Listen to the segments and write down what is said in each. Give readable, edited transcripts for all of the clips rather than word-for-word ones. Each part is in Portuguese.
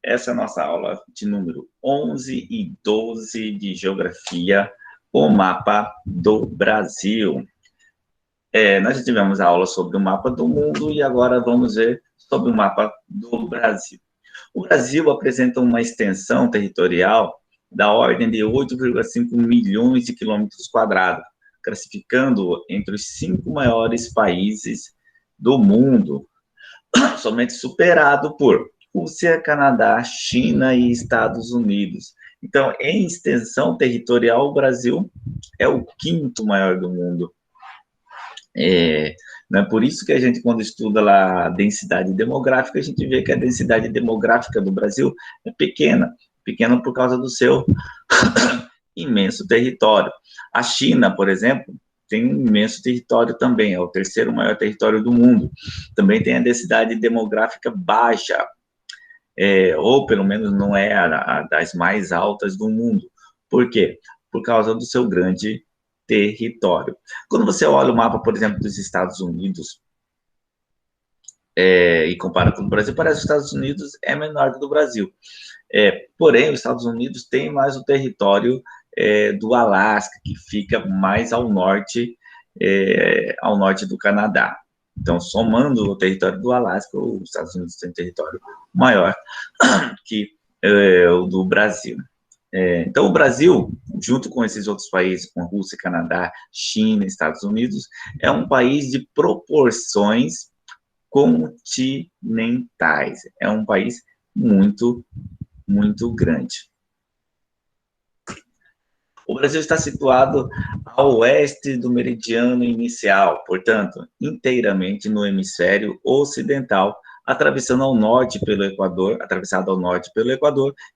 Essa é a nossa aula de número 11 e 12 de Geografia, o mapa do Brasil. Nós já tivemos a aula sobre o mapa do mundo e agora vamos ver sobre o mapa do Brasil. O Brasil apresenta uma extensão territorial da ordem de 8,5 milhões de quilômetros quadrados, classificando entre os 5 maiores países do mundo, somente superado por Rússia, Canadá, China e Estados Unidos. Então, em extensão territorial, o Brasil é o quinto maior do mundo. Né? Por isso que a gente, quando estuda lá a densidade demográfica, a gente vê que a densidade demográfica do Brasil é pequena, pequena por causa do seu imenso território. A China, por exemplo, tem um imenso território também, é o terceiro maior território do mundo. Também tem a densidade demográfica baixa, ou pelo menos não é a das mais altas do mundo. Por quê? Por causa do seu grande território. Quando você olha o mapa, por exemplo, dos Estados Unidos, e compara com o Brasil, parece que os Estados Unidos é menor que o do Brasil. Porém, os Estados Unidos tem mais o território do Alasca, que fica mais ao norte do Canadá. Então, somando o território do Alasca, os Estados Unidos têm um território maior que o do Brasil. Então, o Brasil, junto com esses outros países, com Rússia, Canadá, China, Estados Unidos, é um país de proporções continentais. É um país muito, muito grande. O Brasil está situado ao oeste do meridiano inicial, portanto, inteiramente no hemisfério ocidental, atravessado ao norte pelo Equador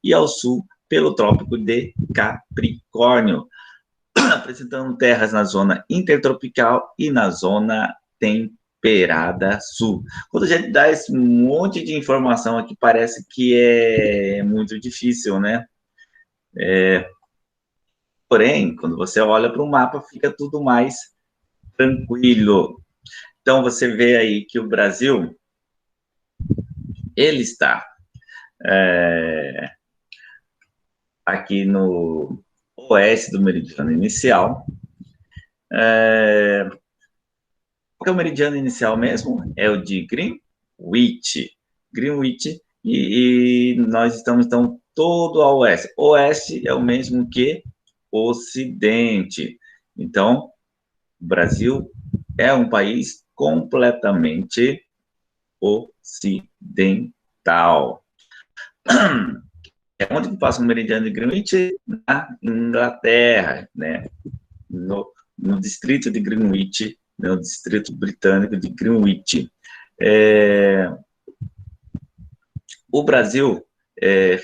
e ao sul pelo Trópico de Capricórnio, apresentando terras na zona intertropical e na zona temperada sul. Quando a gente dá esse monte de informação aqui, parece que é muito difícil, né? Porém, quando você olha para o mapa, fica tudo mais tranquilo. Então, você vê aí que o Brasil, ele está aqui no oeste do meridiano inicial. Qual é o meridiano inicial mesmo? É o de Greenwich. Greenwich, e nós estamos, então, todo ao oeste. Oeste é o mesmo que Ocidente. Então, o Brasil é um país completamente ocidental. É onde passa o meridiano de Greenwich? Na Inglaterra, né? No distrito de Greenwich, no distrito britânico de Greenwich. O Brasil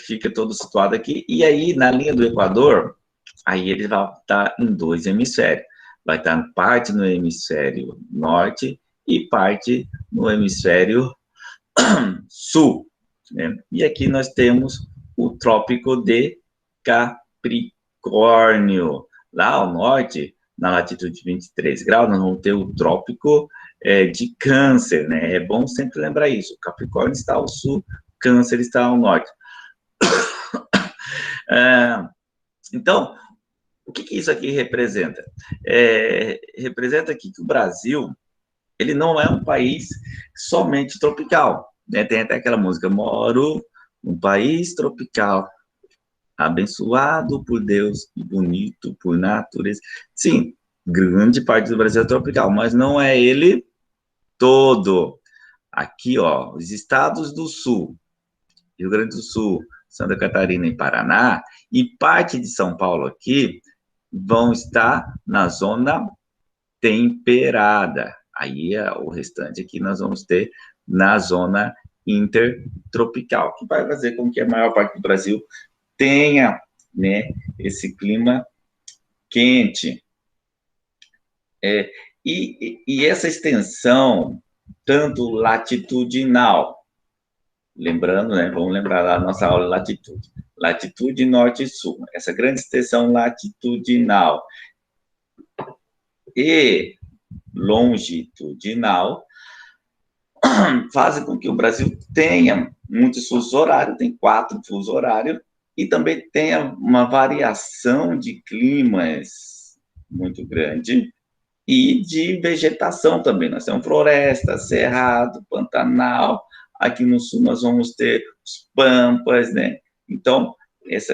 fica todo situado aqui, e aí na linha do Equador, aí ele vai estar em dois hemisférios. Vai estar parte no hemisfério norte e parte no hemisfério sul. Né? E aqui nós temos o Trópico de Capricórnio. Lá ao norte, na latitude 23 graus, nós vamos ter o Trópico de Câncer. Né? É bom sempre lembrar isso. O Capricórnio está ao sul, Câncer está ao norte. Então, o que isso aqui representa? Representa aqui que o Brasil, ele não é um país somente tropical. Né? Tem até aquela música, moro num país tropical, abençoado por Deus e bonito por natureza. Sim, grande parte do Brasil é tropical, mas não é ele todo. Aqui, ó, os estados do sul, Rio Grande do Sul, Santa Catarina e Paraná, e parte de São Paulo aqui, vão estar na zona temperada. Aí o restante aqui nós vamos ter na zona intertropical, que vai fazer com que a maior parte do Brasil tenha, né, esse clima quente. E essa extensão, tanto latitudinal, lembrando, né, vamos lembrar da nossa aula de latitude, latitude norte e sul, essa grande extensão latitudinal e longitudinal fazem com que o Brasil tenha muitos fusos horários, tem 4 fusos horários, e também tem uma variação de climas muito grande, e de vegetação também. Nós temos floresta, cerrado, pantanal. Aqui no sul nós vamos ter os pampas, né? Então, essa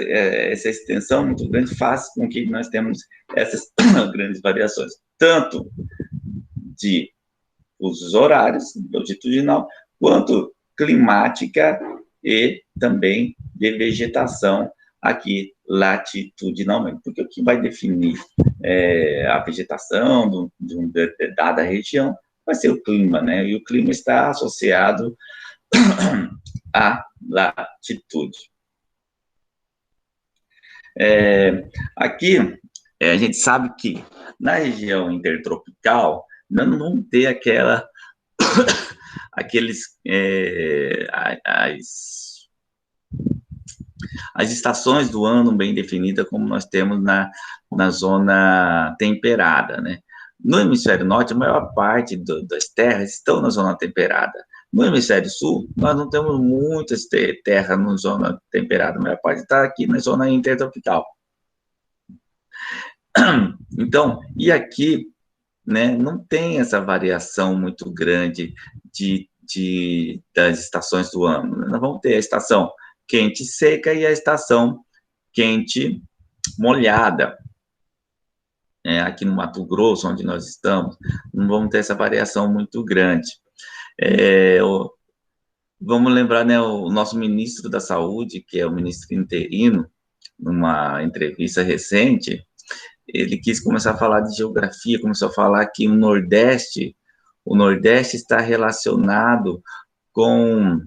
extensão muito grande faz com que nós temos essas grandes variações, tanto de usos horários, longitudinal, quanto climática e também de vegetação aqui latitudinalmente, porque o que vai definir a vegetação de uma dada região vai ser o clima, né? E o clima está associado à latitude. Aqui, a gente sabe que na região intertropical, não vamos ter as estações do ano bem definidas como nós temos na zona temperada, né? No hemisfério norte, a maior parte das terras estão na zona temperada. No hemisfério sul, nós não temos muitas terras na zona temperada, a maior parte está aqui na zona intertropical. Então, e aqui, né, não tem essa variação muito grande das estações do ano. Nós vamos ter a estação quente e seca e a estação quente molhada. Aqui no Mato Grosso, onde nós estamos, não vamos ter essa variação muito grande. Vamos lembrar, né, o nosso ministro da Saúde, que é o ministro interino, numa entrevista recente, ele quis começar a falar de geografia, começou a falar que o Nordeste está relacionado com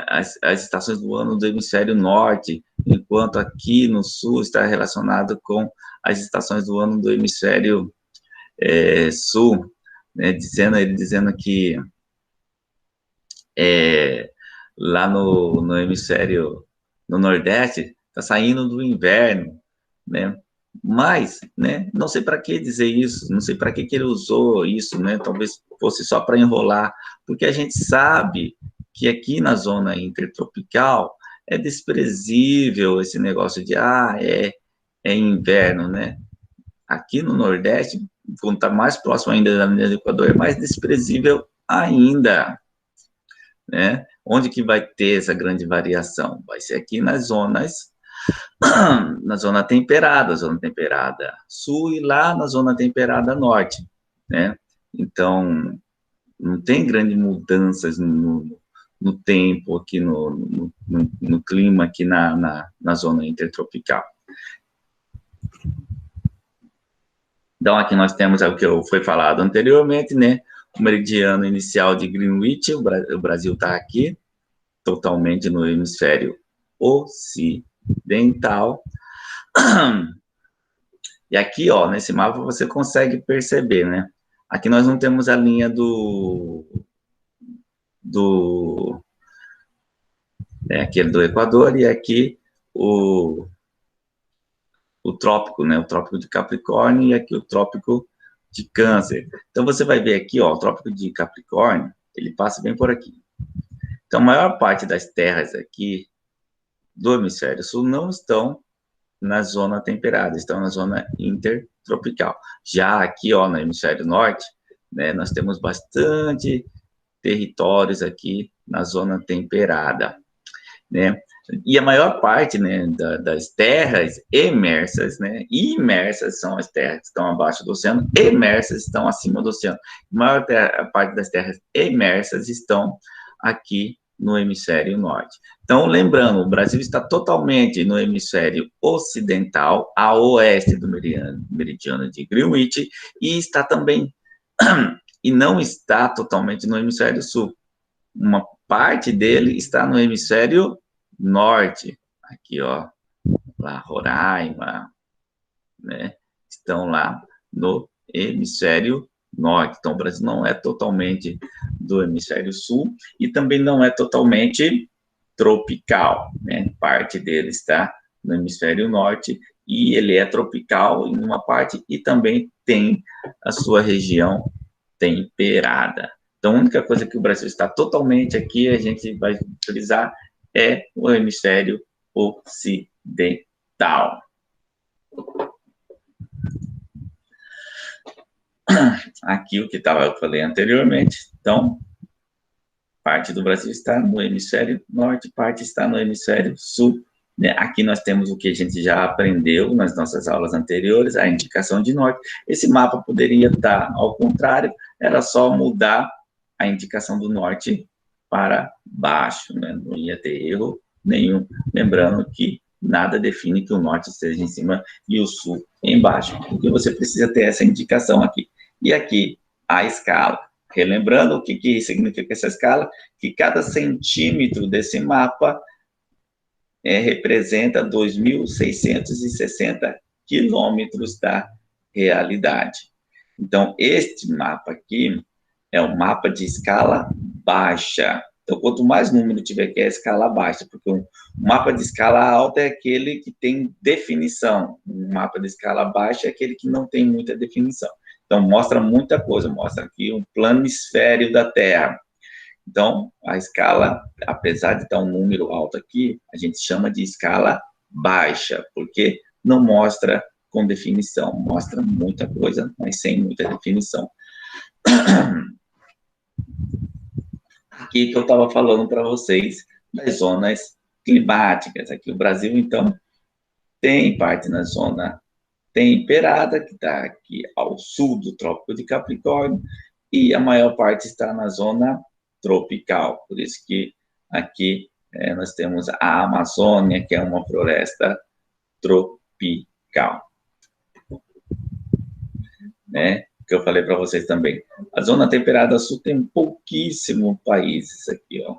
as estações do ano do hemisfério norte, enquanto aqui no sul está relacionado com as estações do ano do hemisfério sul, né, ele dizendo que lá no hemisfério, no Nordeste, está saindo do inverno, né? Mas, né, não sei para que dizer isso, não sei para que ele usou isso, né? Talvez fosse só para enrolar, porque a gente sabe que aqui na zona intertropical é desprezível esse negócio de é inverno, né? Aqui no Nordeste, quando está mais próximo ainda da linha do Equador, é mais desprezível ainda, né? Onde que vai ter essa grande variação? Vai ser aqui nas zonas, na zona temperada sul, e lá na zona temperada norte, né? Então, não tem grandes mudanças no tempo aqui, no clima aqui na zona intertropical. Então, aqui nós temos o que foi falado anteriormente, né? O meridiano inicial de Greenwich, o Brasil está aqui, totalmente no hemisfério ocidental. E aqui, ó, nesse mapa você consegue perceber, né? Aqui nós não temos a linha aquele do Equador, e aqui o trópico, né? O trópico de Capricórnio, e aqui o trópico de Câncer. Então, você vai ver aqui, ó, o trópico de Capricórnio, ele passa bem por aqui. Então, a maior parte das terras aqui do hemisfério sul não estão na zona temperada, estão na zona intertropical. Já aqui, ó, no hemisfério norte, né, nós temos bastante territórios aqui na zona temperada, né? E a maior parte, né, das terras emersas, né, imersas são as terras que estão abaixo do oceano, emersas estão acima do oceano. A maior parte das terras emersas estão aqui no hemisfério norte. Então, lembrando, o Brasil está totalmente no hemisfério ocidental, a oeste do meridiano de Greenwich, e está também, e não está totalmente no hemisfério sul. Uma parte dele está no hemisfério norte, aqui, ó, lá, Roraima, né, estão lá no hemisfério norte. Então, o Brasil não é totalmente do hemisfério sul e também não é totalmente tropical, né? Parte dele está no hemisfério norte e ele é tropical em uma parte e também tem a sua região temperada. Então, a única coisa que o Brasil está totalmente aqui, a gente vai utilizar, é o hemisfério ocidental. Aqui o que eu falei anteriormente. Então, parte do Brasil está no hemisfério norte, parte está no hemisfério sul. Né? Aqui nós temos o que a gente já aprendeu nas nossas aulas anteriores, a indicação de norte. Esse mapa poderia estar ao contrário, era só mudar a indicação do norte para baixo, né? Não ia ter erro nenhum. Lembrando que nada define que o norte esteja em cima e o sul embaixo, porque você precisa ter essa indicação aqui. E aqui, a escala. Relembrando o que significa essa escala, que cada centímetro desse mapa representa 2.660 quilômetros da realidade. Então, este mapa aqui é um mapa de escala baixa. Então, quanto mais número tiver, que é a escala baixa, porque um mapa de escala alta é aquele que tem definição. Um mapa de escala baixa é aquele que não tem muita definição. Então, mostra muita coisa, mostra aqui um planisfério da Terra. Então, a escala, apesar de estar um número alto aqui, a gente chama de escala baixa, porque não mostra com definição, mostra muita coisa, mas sem muita definição. Aqui que eu estava falando para vocês das zonas climáticas. Aqui o Brasil, então, tem parte na zona temperada, que está aqui ao sul do Trópico de Capricórnio, e a maior parte está na zona tropical. Por isso que aqui nós temos a Amazônia, que é uma floresta tropical. Né? Que eu falei para vocês também. A zona temperada sul tem pouquíssimos países aqui, ó.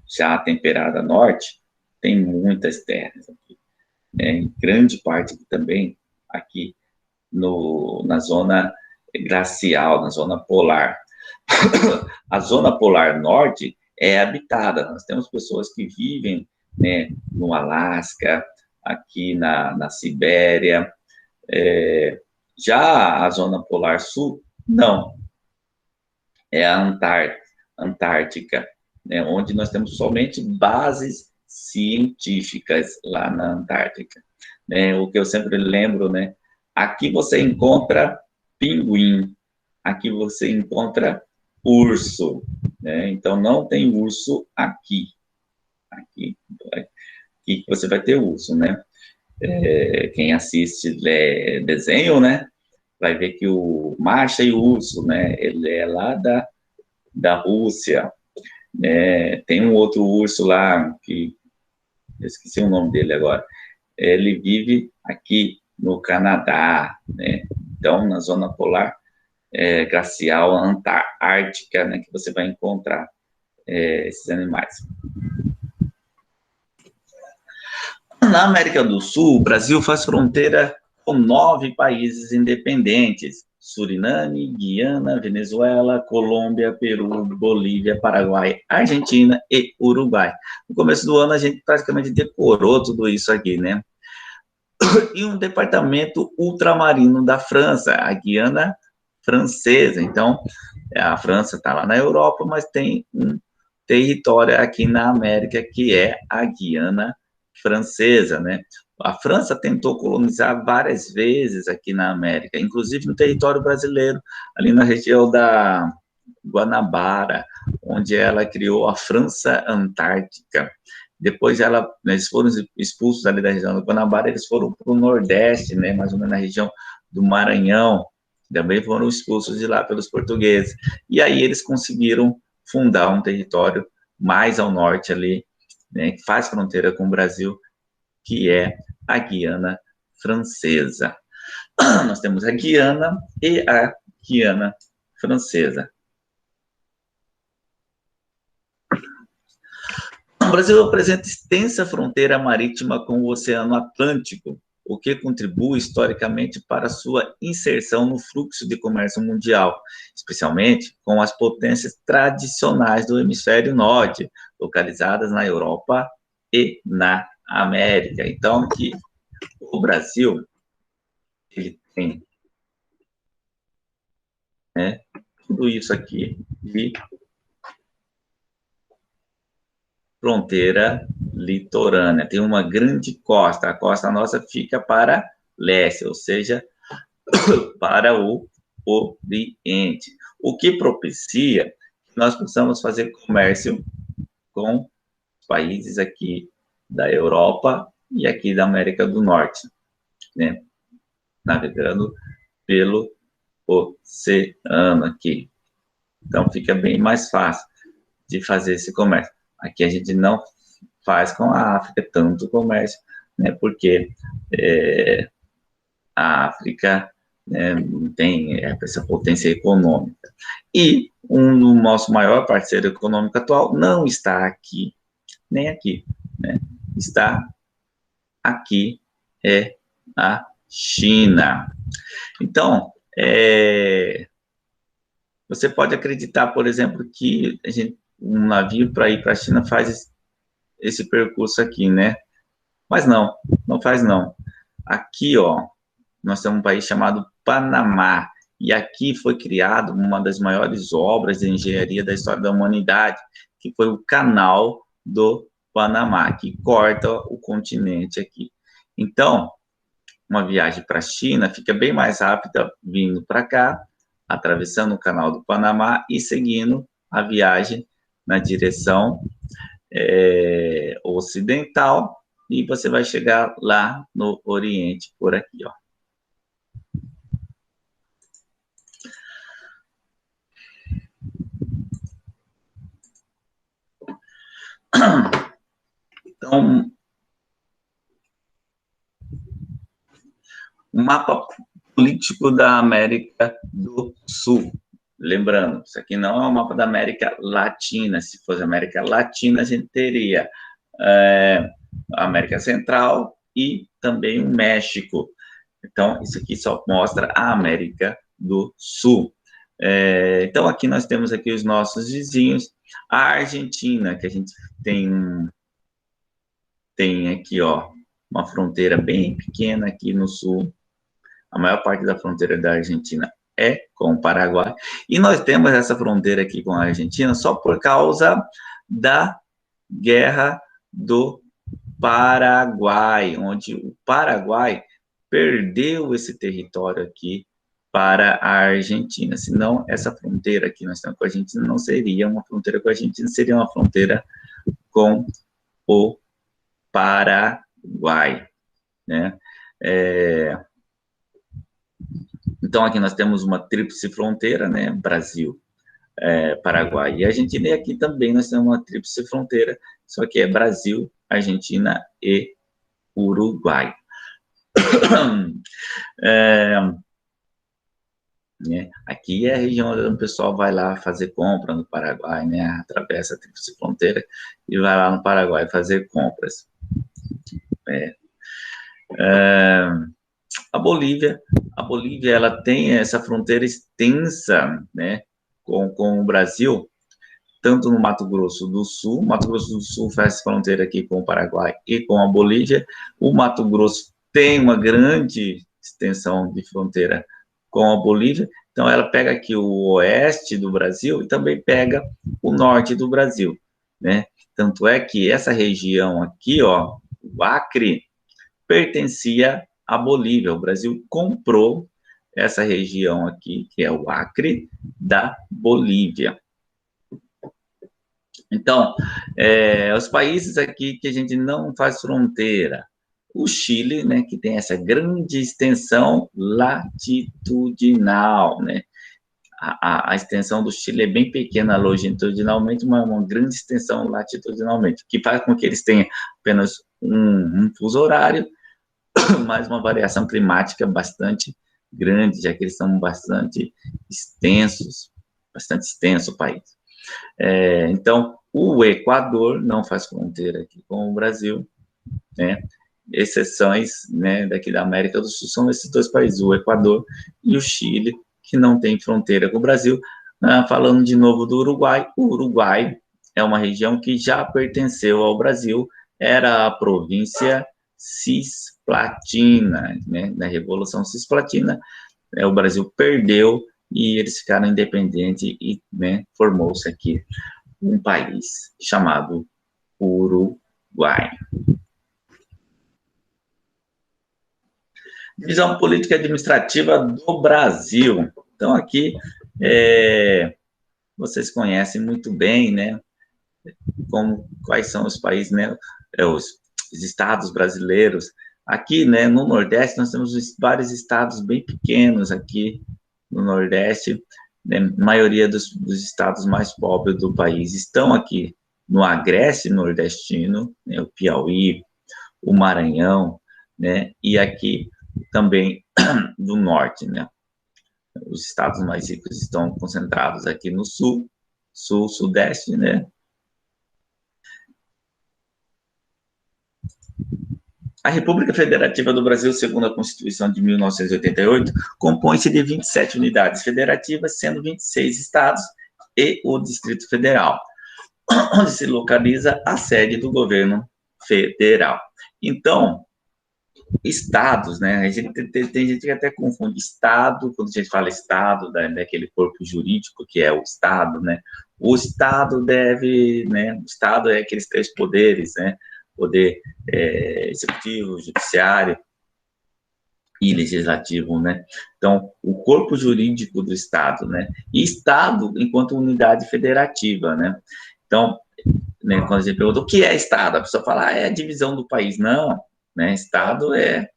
Já a temperada norte tem muitas terras aqui. Em grande parte também aqui na zona glacial, na zona polar. A zona polar norte é habitada. Nós temos pessoas que vivem, né, no Alasca, aqui na Sibéria. Já a zona polar sul, não. É a Antártica, né, onde nós temos somente bases científicas lá na Antártica. Né, o que eu sempre lembro, né? Aqui você encontra pinguim, aqui você encontra urso, né? Então não tem urso aqui. Aqui você vai ter urso, né? Quem assiste desenho, né? Vai ver que o Masha e o urso, né? Ele é lá da Rússia. Tem um outro urso lá que eu esqueci o nome dele agora. Ele vive aqui no Canadá, né? Então, na zona polar glacial antártica, né? Que você vai encontrar esses animais. Na América do Sul, o Brasil faz fronteira com 9 países independentes: Suriname, Guiana, Venezuela, Colômbia, Peru, Bolívia, Paraguai, Argentina e Uruguai. No começo do ano, a gente praticamente decorou tudo isso aqui, né? E um departamento ultramarino da França, a Guiana Francesa. Então, a França está lá na Europa, mas tem um território aqui na América que é a Guiana Francesa, né? A França tentou colonizar várias vezes aqui na América, inclusive no território brasileiro, ali na região da Guanabara, onde ela criou a França Antártica. Depois eles foram expulsos ali da região do Guanabara, eles foram para o Nordeste, né, mais ou menos na região do Maranhão, também foram expulsos de lá pelos portugueses. E aí eles conseguiram fundar um território mais ao norte ali, né, que faz fronteira com o Brasil, que é a Guiana Francesa. Nós temos a Guiana e a Guiana Francesa. O Brasil apresenta extensa fronteira marítima com o Oceano Atlântico, o que contribui historicamente para sua inserção no fluxo de comércio mundial, especialmente com as potências tradicionais do hemisfério norte, localizadas na Europa e na América. Então, que o Brasil ele tem, né, tudo isso aqui de fronteira litorânea. Tem uma grande costa. A costa nossa fica para leste, ou seja, para o Oriente. O que propicia que nós possamos fazer comércio com os países aqui da Europa e aqui da América do Norte, né? Navegando pelo oceano aqui. Então, fica bem mais fácil de fazer esse comércio. Aqui a gente não faz com a África tanto comércio, né? Porque a África, né, tem essa potência econômica. E o nosso maior parceiro econômico atual não está aqui, nem aqui, né? Está aqui, é a China. Então, você pode acreditar, por exemplo, que um navio para ir para a China faz esse percurso aqui, né? Mas não, não faz não. Aqui, ó, nós temos um país chamado Panamá, e aqui foi criado uma das maiores obras de engenharia da história da humanidade, que foi o Canal do Panamá, que corta o continente aqui. Então, uma viagem para a China fica bem mais rápida vindo para cá, atravessando o Canal do Panamá e seguindo a viagem na direção ocidental, e você vai chegar lá no Oriente, por aqui, ó. Então, o mapa político da América do Sul. Lembrando, isso aqui não é um mapa da América Latina. Se fosse América Latina, a gente teria a América Central e também o México. Então, isso aqui só mostra a América do Sul. Então, aqui nós temos aqui os nossos vizinhos. A Argentina, que a gente tem aqui, ó, uma fronteira bem pequena aqui no sul. A maior parte da fronteira da Argentina é com o Paraguai. E nós temos essa fronteira aqui com a Argentina só por causa da Guerra do Paraguai, onde o Paraguai perdeu esse território aqui para a Argentina. Senão, essa fronteira aqui nós temos com a Argentina não seria uma fronteira com a Argentina, seria uma fronteira com o Paraguai, né? Então, aqui nós temos uma tríplice fronteira, né? Brasil, Paraguai e Argentina, e aqui também nós temos uma tríplice fronteira, só que é Brasil, Argentina e Uruguai. Né? Aqui é a região onde o pessoal vai lá fazer compra no Paraguai, né? Atravessa a tríplice fronteira e vai lá no Paraguai fazer compras. A Bolívia ela tem essa fronteira extensa, né, com o Brasil, tanto no Mato Grosso do Sul. Mato Grosso do Sul faz fronteira aqui com o Paraguai e com a Bolívia. O Mato Grosso tem uma grande extensão de fronteira com a Bolívia, então ela pega aqui o oeste do Brasil e também pega o norte do Brasil, né? Tanto é que essa região aqui, ó, o Acre, pertencia à Bolívia. O Brasil comprou essa região aqui, que é o Acre, da Bolívia. Então, os países aqui que a gente não faz fronteira, o Chile, né, que tem essa grande extensão latitudinal, né? A extensão do Chile é bem pequena longitudinalmente, mas uma grande extensão latitudinalmente, que faz com que eles tenham apenas um fuso horário, mas uma variação climática bastante grande, já que eles são bastante extenso o país. Então, o Equador não faz fronteira aqui com o Brasil, né? Exceções, né, daqui da América do Sul são esses dois países, o Equador e o Chile, que não tem fronteira com o Brasil. Falando de novo do Uruguai, o Uruguai é uma região que já pertenceu ao Brasil, era a província Cisplatina, né? Na Revolução Cisplatina, o Brasil perdeu e eles ficaram independentes e, né, formou-se aqui um país chamado Uruguai. Divisão política e administrativa do Brasil. Então, aqui, vocês conhecem muito bem, né, quais são os países, né, os estados brasileiros. Aqui, né, no Nordeste, nós temos vários estados bem pequenos aqui no Nordeste, né, a maioria dos estados mais pobres do país estão aqui no Agreste nordestino, né, o Piauí, o Maranhão, né, e aqui também do Norte, né. Os estados mais ricos estão concentrados aqui no Sul, Sudeste, né. A República Federativa do Brasil, segundo a Constituição de 1988, compõe-se de 27 unidades federativas, sendo 26 estados e o Distrito Federal, onde se localiza a sede do governo federal. Então, estados, né? Tem gente que até confunde estado, quando a gente fala estado, daquele corpo jurídico que é o estado, né? O estado deve, né? O estado é aqueles 3 poderes, né? Poder executivo, judiciário e legislativo, né? Então, o corpo jurídico do Estado, né? E Estado enquanto unidade federativa, né? Então, né, quando a gente pergunta o que é Estado, a pessoa fala, é a divisão do país. Não, né? Estado é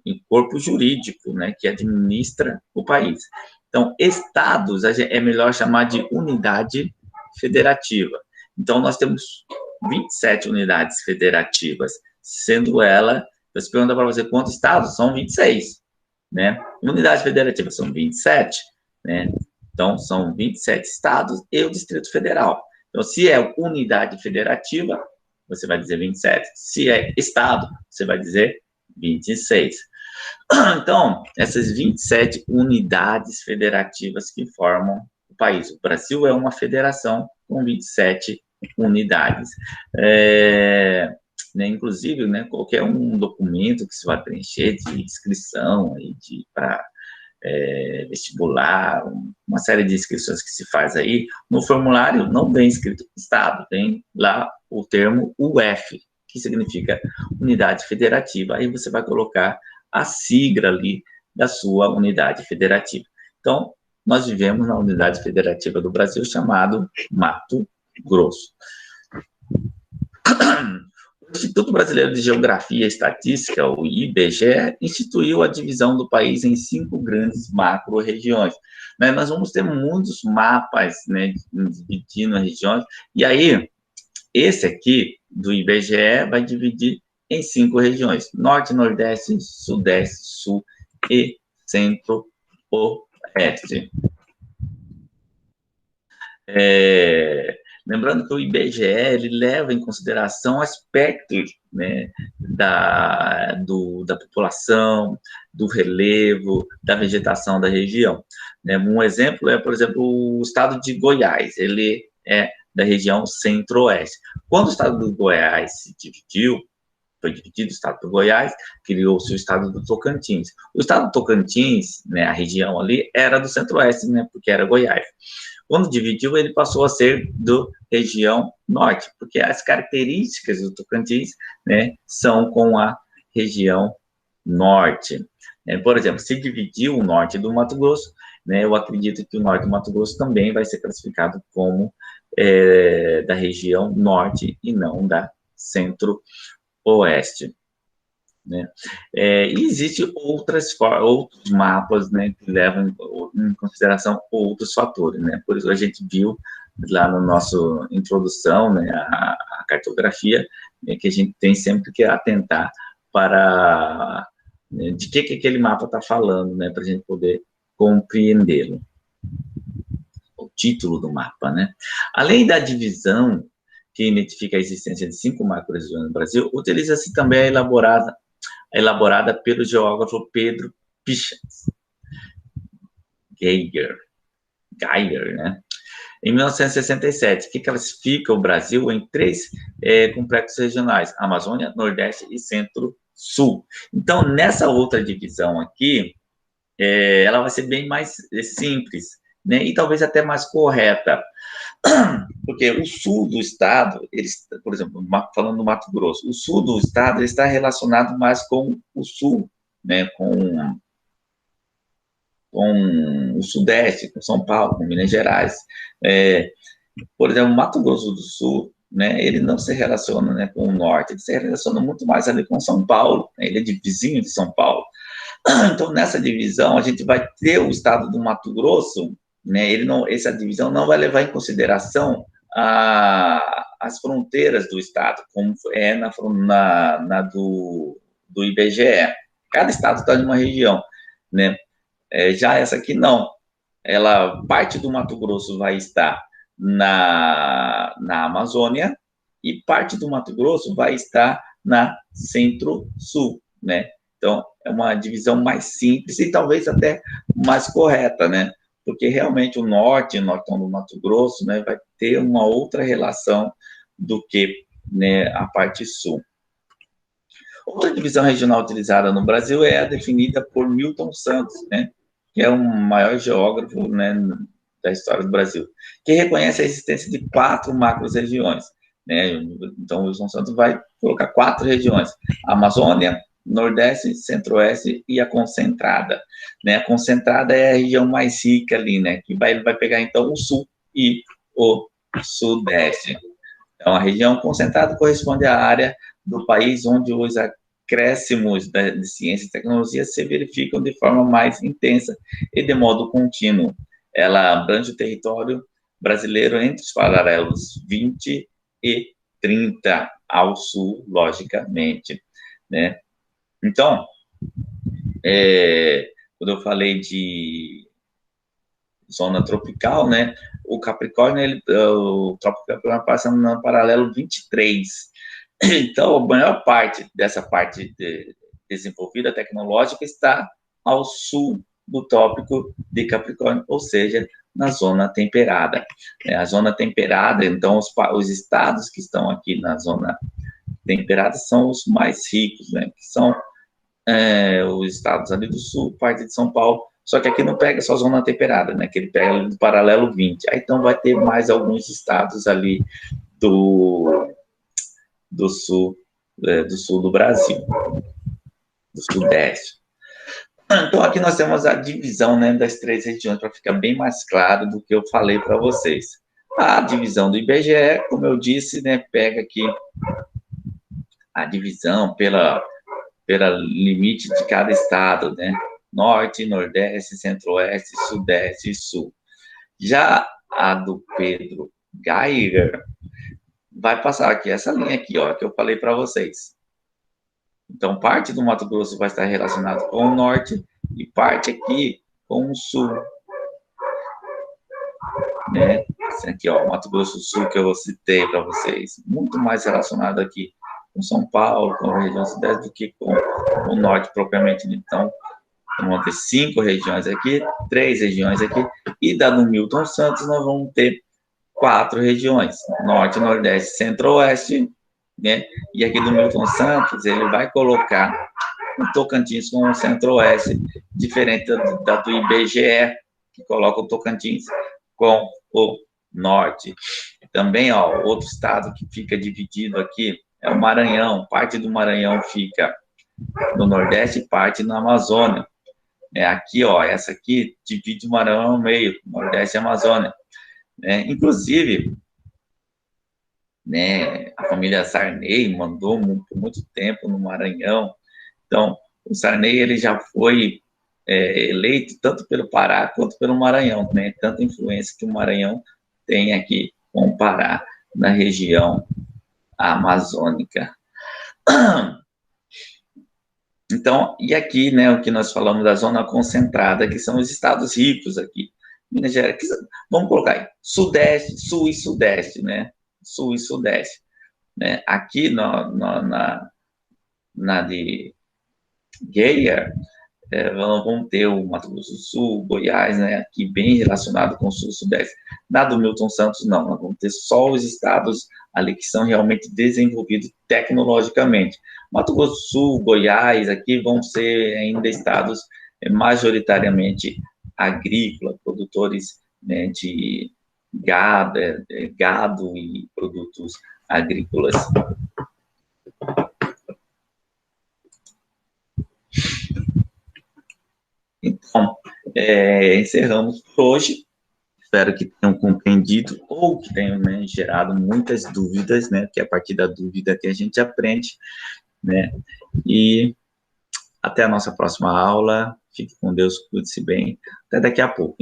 um corpo jurídico, né? Que administra o país. Então, Estados é melhor chamar de unidade federativa. Então, nós temos 27 unidades federativas, sendo ela, você pergunta para você quantos estados? São 26, né? Unidades federativas são 27, né? Então, são 27 estados e o Distrito Federal. Então, se é unidade federativa, você vai dizer 27. Se é estado, você vai dizer 26. Então, essas 27 unidades federativas que formam o país. O Brasil é uma federação com 27 unidades. Né, inclusive, né, qualquer um documento que você vai preencher de inscrição para vestibular, uma série de inscrições que se faz aí, no formulário não vem escrito Estado, tem lá o termo UF, que significa Unidade Federativa, aí você vai colocar a sigla ali da sua unidade federativa. Então, nós vivemos na unidade federativa do Brasil, chamado Mato Grosso. O Instituto Brasileiro de Geografia e Estatística, o IBGE, instituiu a divisão do país em 5 grandes macro-regiões. Né, nós vamos ter muitos mapas, né, dividindo as regiões, e aí, esse aqui, do IBGE, vai dividir em 5 regiões: Norte, Nordeste, Sudeste, Sul e Centro-Oeste. Lembrando que o IBGE ele leva em consideração aspectos, né, da população, do relevo, da vegetação da região. Né? Um exemplo é, por exemplo, o estado de Goiás, ele é da região centro-oeste. Quando o estado do Goiás se dividiu, foi dividido o estado do Goiás, criou-se o estado do Tocantins. O estado do Tocantins, né, a região ali, era do centro-oeste, né, porque era Goiás. Quando dividiu, ele passou a ser da região norte, porque as características do Tocantins, né, são com a região norte. Por exemplo, se dividiu o norte do Mato Grosso, né, eu acredito que o norte do Mato Grosso também vai ser classificado como da região norte e não da centro-oeste. Né? E existem outros mapas, né, que levam em consideração outros fatores, né? Por isso a gente viu lá na nossa introdução, né, a cartografia, né, que a gente tem sempre que atentar para, né, de que aquele mapa está falando, né, para a gente poder compreendê-lo. O título do mapa, né? Além da divisão que identifica a existência de 5 macro-regiões no Brasil, utiliza-se também a elaborada pelo geógrafo Pedro Pichas Geiger, né? Em 1967, que classifica o Brasil em 3 complexos regionais: Amazônia, Nordeste e Centro-Sul. Então, nessa outra divisão aqui, ela vai ser bem mais simples, né? E talvez até mais correta. Porque o sul do estado, eles, por exemplo, falando do Mato Grosso, o sul do estado ele está relacionado mais com o sul, né? Com o sudeste, com São Paulo, com Minas Gerais. Por exemplo, o Mato Grosso do Sul, né, ele não se relaciona, né, com o norte, ele se relaciona muito mais ali com São Paulo, né, ele é de vizinho de São Paulo. Então, nessa divisão, a gente vai ter o estado do Mato Grosso, né, essa divisão não vai levar em consideração as fronteiras do estado, como é do IBGE. Cada estado está em uma região, né? Já essa aqui não. Parte do Mato Grosso vai estar na Amazônia e parte do Mato Grosso vai estar na Centro-Sul, né? Então, é uma divisão mais simples e talvez até mais correta, né? Porque realmente o nortão do Mato Grosso, né, vai ter uma outra relação do que, né, a parte sul. Outra divisão regional utilizada no Brasil é a definida por Milton Santos, né, que é o maior geógrafo, né, da história do Brasil, que reconhece a existência de 4 macro-regiões, né? Então, o Wilson Santos vai colocar 4 regiões: Amazônia, Nordeste, Centro-Oeste e a concentrada, né? A concentrada é a região mais rica ali, né? Que ele vai pegar, então, o Sul e o Sudeste. Então, a região concentrada corresponde à área do país onde os acréscimos de ciência e tecnologia se verificam de forma mais intensa e de modo contínuo. Ela abrange o território brasileiro entre os paralelos 20 e 30 ao sul, logicamente, né? Então, quando eu falei de zona tropical, né? O Capricórnio, o Trópico Capricórnio passa no paralelo 23. Então, a maior parte dessa parte desenvolvida tecnológica está ao sul do Trópico de Capricórnio, ou seja, na zona temperada. A zona temperada, então, os estados que estão aqui na zona temperada são os mais ricos, né? Que são os estados ali do sul, parte de São Paulo, só que aqui não pega só zona temperada, né? Que ele pega do paralelo 20. Aí então vai ter mais alguns estados ali do sul do Brasil, do Sudeste. Então aqui nós temos a divisão, né, das 3 regiões, para ficar bem mais claro do que eu falei para vocês. A divisão do IBGE, como eu disse, né, pega aqui a divisão pela limite de cada estado, né? Norte, Nordeste, Centro-Oeste, Sudeste e Sul. Já a do Pedro Geiger vai passar aqui, essa linha aqui, ó, que eu falei para vocês. Então, parte do Mato Grosso vai estar relacionado com o Norte e parte aqui com o Sul. Né? Esse aqui, ó, Mato Grosso do Sul, que eu citei para vocês. Muito mais relacionado aqui com São Paulo, com a região Sudeste, do que com o Norte propriamente. Então, vamos ter 5 regiões aqui, 3 regiões aqui, e da do Milton Santos nós vamos ter 4 regiões, Norte, Nordeste, Centro-Oeste, né? E aqui do Milton Santos, ele vai colocar o Tocantins com o Centro-Oeste, diferente da do IBGE, que coloca o Tocantins com o Norte. Também, ó, outro estado que fica dividido aqui é o Maranhão. Parte do Maranhão fica no Nordeste e parte na Amazônia. Aqui, ó, essa aqui divide o Maranhão no meio, Nordeste e Amazônia. Inclusive, né, a família Sarney mandou por muito tempo no Maranhão. Então, o Sarney ele já foi eleito tanto pelo Pará quanto pelo Maranhão, né? Tanta influência que o Maranhão tem aqui com o Pará na região amazônica. Então, e aqui, né, o que nós falamos da zona concentrada, que são os estados ricos aqui. Minas Gerais, vamos colocar aí, Sudeste, Sul e Sudeste, né? Sul e Sudeste. Né? Aqui na de Geiger, vamos ter o Mato Grosso do Sul, Goiás, né, aqui bem relacionado com o Sul e Sudeste. Na do Milton Santos, não, nós vamos ter só os estados ali que são realmente desenvolvidos tecnologicamente. Mato Grosso do Sul, Goiás, aqui vão ser ainda estados majoritariamente agrícola, produtores, né, de gado, gado e produtos agrícolas. Então, encerramos por hoje. Espero que tenham compreendido ou que tenham, né, gerado muitas dúvidas, né, que é a partir da dúvida que a gente aprende, né, e até a nossa próxima aula. Fique com Deus, cuide-se bem. Até daqui a pouco.